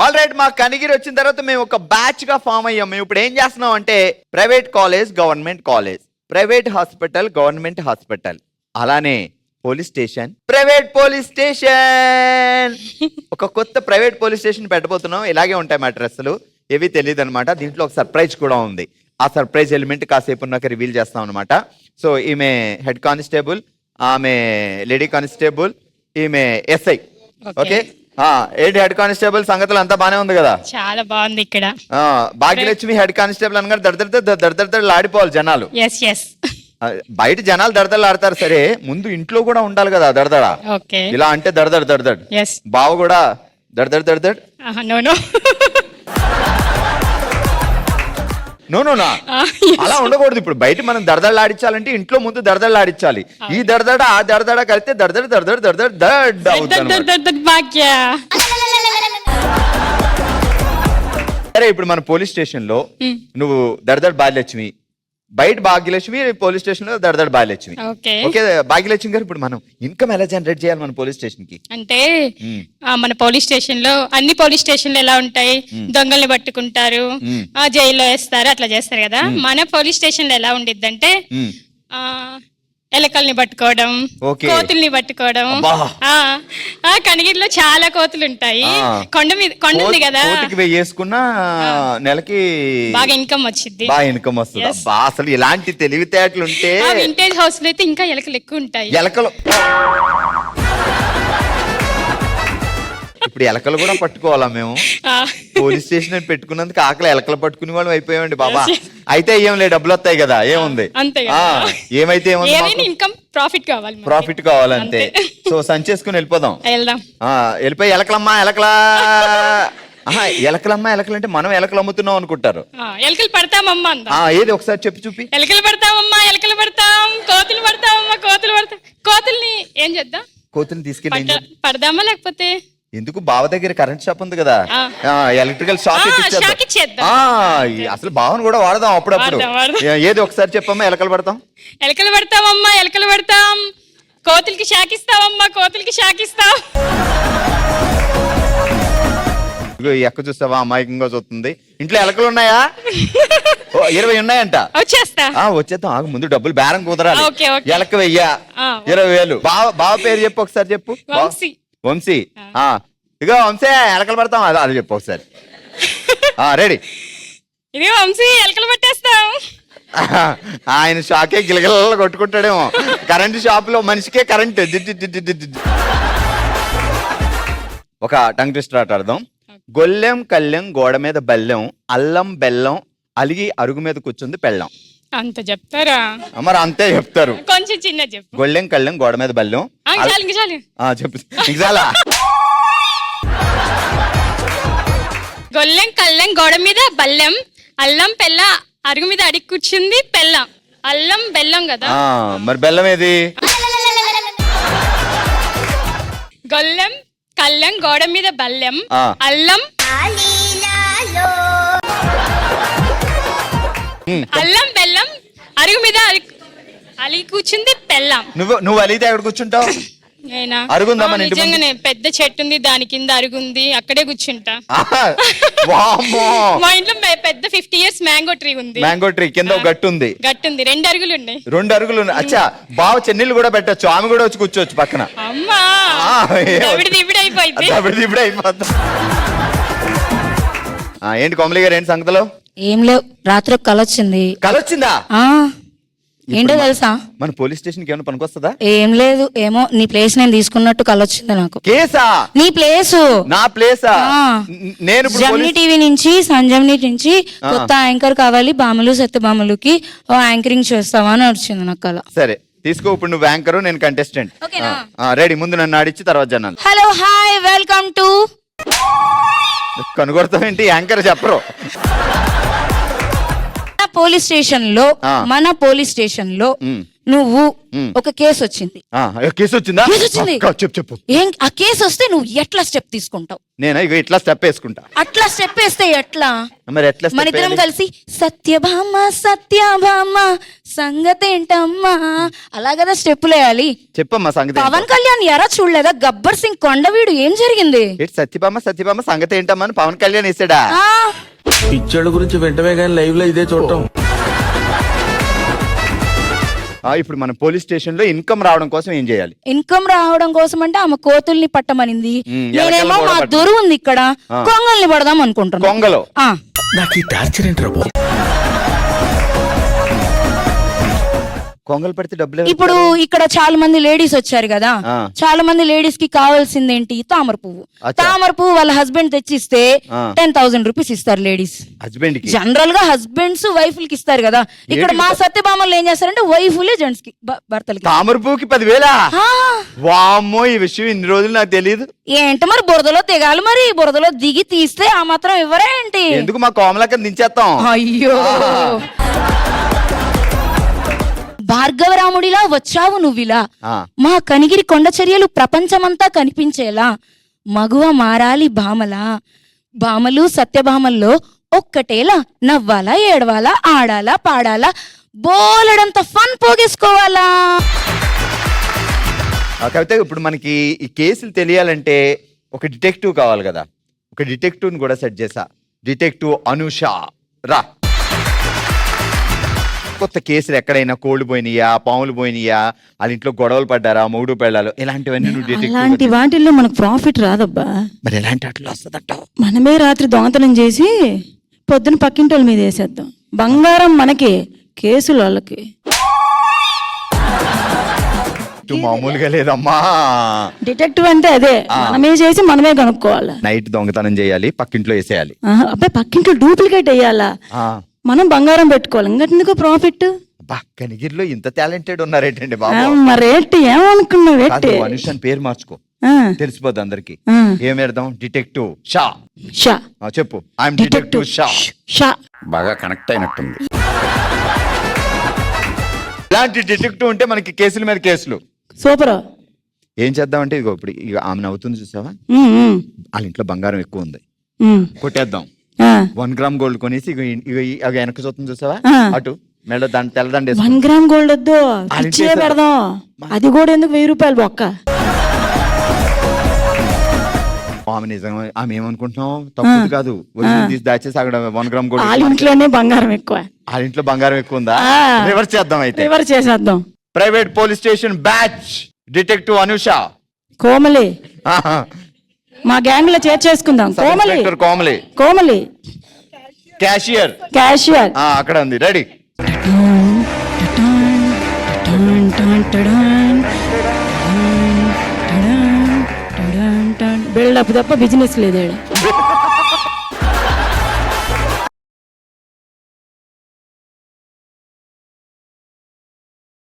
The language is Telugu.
ఆల్ రైట్, మా కనిగిరి వచ్చిన తర్వాత మేము ఒక బ్యాచ్ గా ఫామ్ అయ్యాం. మేము ఇప్పుడు ఏం చేస్తున్నాం అంటే private college, government college, private hospital, government hospital, అలానే police station, private police station, ఒక కొత్త ప్రైవేట్ పోలీస్ స్టేషన్ పెట్టబోతున్నాం. ఇలాగే ఉంటాయి మా డ్రెస్సులు, ఏవి తెలియదు అనమాట. దీంట్లో ఒక సర్ప్రైజ్ కూడా ఉంది. ఆ సర్ప్రైజ్ ఎలిమెంట్ కాసేపు ఉన్నాక రివీల్ చేస్తాం అనమాట. సో ఈమె హెడ్ కానిస్టేబుల్, ఆమె లేడీ కానిస్టేబుల్, ఈమె ఎస్ఐ. ఓకే, ఏంటి హెడ్ కానిస్టేబుల్ సంగతులు అంతా బానే ఉంది కదా? చాలా బాగుంది ఇక్కడ. భాగ్యలక్ష్మి హెడ్ కానిస్టేబుల్ అనగా దడదడ ఆడిపోవాలి జనాలు. ఎస్ ఎస్, బయట జనాలు దడదలు ఆడతారు సరే, ముందు ఇంట్లో కూడా ఉండాలి కదా దడదడ. ఓకే, ఇలా అంటే దడదడ. ఎస్, బావ కూడా దడదడ. నో నో నో నో నా అలా ఉండకూడదు. ఇప్పుడు బయట మనం దడదళ్ళు ఆడించాలంటే ఇంట్లో ముందు దడదళ్ళు ఆడించాలి. ఈ దడదడ ఆ దడదడ కలిస్తే దడ అవుతుంది. సరే, ఇప్పుడు మన పోలీస్ స్టేషన్ లో నువ్వు దడదడ భాగ్యలక్ష్మి, బయట భాగ్యలక్ష్మి, పోలీస్ స్టేషన్ లో దడదడ భాగ్యలక్ష్మి. ఓకే భాగ్యలక్ష్మి గారు, ఇప్పుడు మనం ఇన్కమ్ ఎలా జనరేట్ చేయాలి మన పోలీస్ స్టేషన్ కి? అంటే మన పోలీస్ స్టేషన్ లో అన్ని పోలీస్ స్టేషన్లు ఎలా ఉంటాయి, దొంగల్ని పట్టుకుంటారు, జైల్లో వేస్తారు, అట్లా చేస్తారు కదా. మన పోలీస్ స్టేషన్ లో ఎలా ఉండిద్ది అంటే ఎలకల్ని పట్టుకోవడం, కోతుల్ని పట్టుకోవడం. కనిగిరిలో చాలా కోతులు ఉంటాయి. కొండ ఉంది కదా, వేసుకున్న నెలకి బాగా ఇన్కమ్ వచ్చింది. అసలు ఇలాంటి తెలివితేటలు ఉంటే వింటేజ్ హౌస్ లో అయితే ఇంకా ఎలకలు ఎక్కువ ఉంటాయి. ఎలకలు ఇప్పుడు ఎలకలు కూడా పట్టుకోవాలా మేము? పోలీస్ స్టేషన్ పెట్టుకున్నందుకు ఆకలి ఎలకలు పట్టుకునే వాళ్ళం అయిపోయామండి బాబా. అయితే ఏం లేదు, డబ్బులు వస్తాయి కదా, ఏముంది, ఏమైతే ఇన్కమ్ ప్రాఫిట్ కావాలి, ప్రాఫిట్ కావాలంతే. సో సంచేసుకుని వెళ్ళిపోదాం. వెళ్ళిపోయి ఎలకలమ్మా ఎలకలా, ఎలకలమ్మా ఎలకలు అంటే మనం ఎలకలు అమ్ముతున్నాం అనుకుంటారు. ఎలకలు పడతామమ్మా, ఏది ఒకసారి చెప్పి చూపి. ఎలకలు పడతామమ్మా, ఎలకలు పడతాం, కోతులు పడతామమ్మా, కోతులు పడతాం. కోతుల్ని ఏం చేద్దాం? కోతుల్ని తీసుకెళ్ళి పడదామా? లేకపోతే ఎందుకు, బావ దగ్గర కరెంట్ షాప్ ఉంది కదా, ఎలక్ట్రికల్ షాక్ అసలు బావను కూడా వాడదాం అప్పుడప్పుడు. ఏది ఒకసారి చెప్పమ్మా. ఎలకలు పడతాం, ఎలకలు పడతామమ్మా, ఎలకలు పడతాం, కోతులకి షాకిస్తావమ్మా, కోతులకి షాకిస్తాం. ఎక్క చూస్తావా, అమాయకంగా చూస్తుంది. ఇంట్లో ఎలకలు ఉన్నాయా? 20 ఉన్నాయంట. వచ్చేద్దాం, ఆగు, ముందు డబ్బులు బేరం కుదరాలి. ఎలక 1000, 20,000. బావ పేరు చెప్పు ఒకసారి, చెప్పు. వంశీ. ఇగో వంశీ, ఎలకలు పడతాం, అది చెప్పు ఒకసారి. రెడీ. ఇదిగో వంశీ, ఎలకలు పట్టేస్తాం. ఆయన షాకే గిలగిల కొట్టుకుంటాడేమో. కరెంట్ షాప్ లో మనిషికే కరెంట్. ఒక టంగ్ ట్విస్టర్ ఆట ఆడదాం. గొల్లెం కళ్ళెం గోడ మీద బెల్లం, అల్లం బెల్లం అలిగి అరుగు మీద కూర్చుంది పెళ్ళం. అంత చెప్తారా? మరి అంతే చెప్తారు, కొంచెం చిన్న చెప్పు. గొల్లెం కళ్ళెం గోడ మీద బెల్లం. చెప్పు. గొల్లెం కళ్ళెం గోడ మీద బెల్లం, అల్లం పెళ్ళ అరుగు మీద అడిగి కూర్చుంది పెళ్ళం. అల్లం బెల్లం కదా, మరి బెల్లం ఏది? గొల్లెం కళ్ళెం గోడ మీద బెల్లం, అల్లం అల్లం బెల్లం అరుగు మీద అలిగి కూర్చుంది పెళ్ళం. నువ్వు అలిగితే ఎక్కడ కూర్చుంటావు? నిజంగానే పెద్ద చెట్టు ఉంది, దాని కింద అరుగుంది, అక్కడే కూర్చుంటా. మా ఇంట్లో పెద్ద 50 years మ్యాంగో ట్రీ ఉంది. మ్యాంగో ట్రీ కింద గట్టు ఉంది. 2 అరుగులు ఉన్నాయి. 2 అరుగులు ఉన్నాయి. అచ్చా, బావ చెన్నీళ్ళు కూడా పెట్టచ్చు, ఆమె కూడా వచ్చి కూర్చోవచ్చు పక్కన. అమ్మా, అయిపోయింది. ఏంటి కోమలి గారు, ఏంటి సంగతిలో? ఏం లేవు, రాత్రి కల వచ్చింది. కల వచ్చిందా? ఏంటో తెలుసా, మన పోలీస్ స్టేషన్ కి ఏమైనా పనికొస్తుందా? ఏం లేదు, ఏమో నీ ప్లేస్ నేను తీసుకున్నట్టు కలొచ్చింది నాకు. కేసా? నీ ప్లేసు. నా ప్లేసా? నేను జమ్ని టీవీ నుంచి, సంజమ్ని నుంచి కొత్త యాంకర్ కావాలి, బాములు సత్యభామలుకి యాంకరింగ్ చేస్తావా అని వచ్చింది నాకు కల. సరే తీసుకో, ఇప్పుడు నువ్వు యాంకర్, నేను కంటెస్టెంట్. రెడీ, ముందు నన్ను ఆడిచ్చి తర్వాత జనాలు. Hello, hi, welcome to. కనుగొడతావేంటి, యాంకర్ చెప్పరు. మన పోలీస్ స్టేషన్ లో నువ్వు ఒక కేసు వచ్చింది. కేసు వచ్చిందా? కేసు వచ్చింది. చెప్పు. ఏం ఆ కేసు వస్తే నువ్వు ఎట్లా స్టెప్ తీసుకుంటావు? నేను ఇక ఇట్లా స్టెప్ వేసుకుంటా. అట్లా స్టెప్ వేస్తే ఎట్లా? మరి ఎట్లా మన ఇద్దరం కలిసి సత్యభామ సత్యభామ సంగతి ఏంటమ్మా అలా కదా స్టెప్పులు వేయాలి. చెప్పమ్మా సంగతి. పవన్ కళ్యాణ్ ఎరా చూడలేదా? గబ్బర్ సింగ్ కొండవీడు ఏం జరిగింది? సత్యభామ సంగతి ఏంటమ్మా అని పవన్ కళ్యాణ్ వేసాడా? పిచ్చోళ్ళ గురించి వెంటనే కానీ లైవ్ లో ఇదే చూడటం. ఇప్పుడు మన పోలీస్ స్టేషన్ లో ఇన్కమ్ రావడం కోసం ఏం చేయాలి? ఇన్కమ్ రావడం కోసం అంటే ఆమె కోతుల్ని పట్టమనింది. నేనేమో మా ఎలకలను దొరు ఉంది ఇక్కడ, కొంగల్ని పడదాం అనుకుంటున్నా. కొంగలో నాకు ఈ టార్చర్ ఏంట్రా బాబు? కొంగలు పడితే డబ్బులు ఇప్పుడు ఇక్కడ చాలా మంది లేడీస్ వచ్చారు కదా, చాలా మంది లేడీస్ కి కావాల్సింది ఏంటి? తామర పువ్వు. తామర పువ్వు వాళ్ళ హస్బెండ్ తెచ్చిస్తే 10,000 రూపీస్ ఇస్తారు లేడీస్. హస్బెండ్ కి జనరల్ గా హస్బెండ్స్ వైఫ్లకి ఇస్తారు కదా. ఇక్కడ మా సత్యభామలు ఏం చేస్తారంటే వైఫులే జెంట్స్ కి భర్తలకి. తామర పువ్వుకి 10,000? వామ్మో, ఈ విషయం ఇన్ని రోజులు నాకు తెలియదు. ఏంటి మరి బురదలో దిగాలి, మరి బురదలో దిగి తీస్తే ఆ మాత్రం ఇవ్వరా ఏంటి? ఎందుకు మా కోమలక్క దించేస్తాం. అయ్యో భార్గవరాముడిలా వచ్చావు నువ్విలా, మా కనిగిరి కొండ చర్యలు ప్రపంచమంతా కనిపించేలా మగువ మారాలి భామలా. భామలు సత్యభామల్లో ఒక్కటేలా నవ్వాలా, ఏడవాలా, ఆడాలా, పాడాలా, బోలెడంత ఫన్ పోగేసుకోవాలా. కాకపోతే ఇప్పుడు మనకి ఈ కేసులు తెలియాలంటే ఒక డిటెక్టివ్ కావాలి కదా. ఒక డిటెక్టివ్ ని కూడా సెట్ చేసా. డిటెక్టివ్ అనుష రా. కొత్త కేసులు ఎక్కడైనా కోళ్ళు పోయినాయా, పాములు పోయినాయా, వాళ్ళ ఇంట్లో గొడవలు పడ్డారా, మొగుడు పెళ్ళాలు, ఇలాంటివన్నీ నువ్వు డిటెక్టివ్. అలాంటి వాటిల్లో మనకు ప్రాఫిట్ రాదబ్బా. మరి ఎలాంటి వాటిలో వస్తుందట? మనమే రాత్రి దొంగతనం చేసి పొద్దున పక్కింటి వాళ్ళ మీద వేసేద్దాం. బంగారం మనకి, కేసులు వాళ్ళకి. మామూలుగా లేదమ్మా. డిటెక్టివ్ అంటే అదే, మనమే చేసి మనమే కనుక్కోవాలి. నైట్ దొంగతనం చేయాలి, పక్కింట్లో వేసేయాలి. అబ్బాయి పక్కింట్లో డూప్లికేట్ వేయాలా, మనం బంగారం పెట్టుకోవాలి. ఇంకటిందుకు ప్రాఫిట్. కనిగిరిలో ఇంత టాలెంటెడ్ ఉన్నారేంటండి బాబు? మరేంటి ఏమనుకున్నావు? అనుష అని పేరు మార్చుకో, తెలిసిపోద్ది అందరికి. ఏం పెడదాం? డిటెక్టివ్ షా. షా చెప్పు. I'm detective Shah. షా బాగా కనెక్ట్ అయినట్టుంది. ఇలాంటి డిటెక్టివ్ ఉంటే మనకి కేసుల మీద కేసులు. సూపర్. ఏం చేద్దామంటే ఇగో ఇప్పుడు ఇక ఆమె నవ్వుతుంది చూసావా, వాళ్ళ ఇంట్లో బంగారం ఎక్కువ ఉంది, కొట్టేద్దాం. 1 గ్రామ్ గోల్డ్ కొనేసి వెనక చూస్తుంది చూసావా, అటు మెడ తెల్లదండ 1 గ్రామ్ గోల్డ్ వద్దు, ఇచ్చే పెడదాం. అది కూడా ఎందుకు 1000 రూపాయలు బొక్క. ఆమె నిజంగా ఆమె ఏమనుకుంటున్నాం, తప్పు కాదు, తీసి దాచేసి అక్కడ 1 గ్రామ్ గోల్డ్. వాళ్ళ ఇంట్లోనే బంగారం ఎక్కువ. వాళ్ళ ఇంట్లో బంగారం ఎక్కువ ఉందా? రివర్స్ చేద్దాం. అయితే రివర్స్ చేసేద్దాం. Private police station batch detective Anusha Komali మా గ్యాంగ్ లో చేర్చేసుకుందాం. కోమలి కోమలి కోమలి క్యాషియర్ క్యాషియర్ అక్కడ ఉంది, రెడీ. బిల్డప్ తప్ప బిజినెస్ లేదు.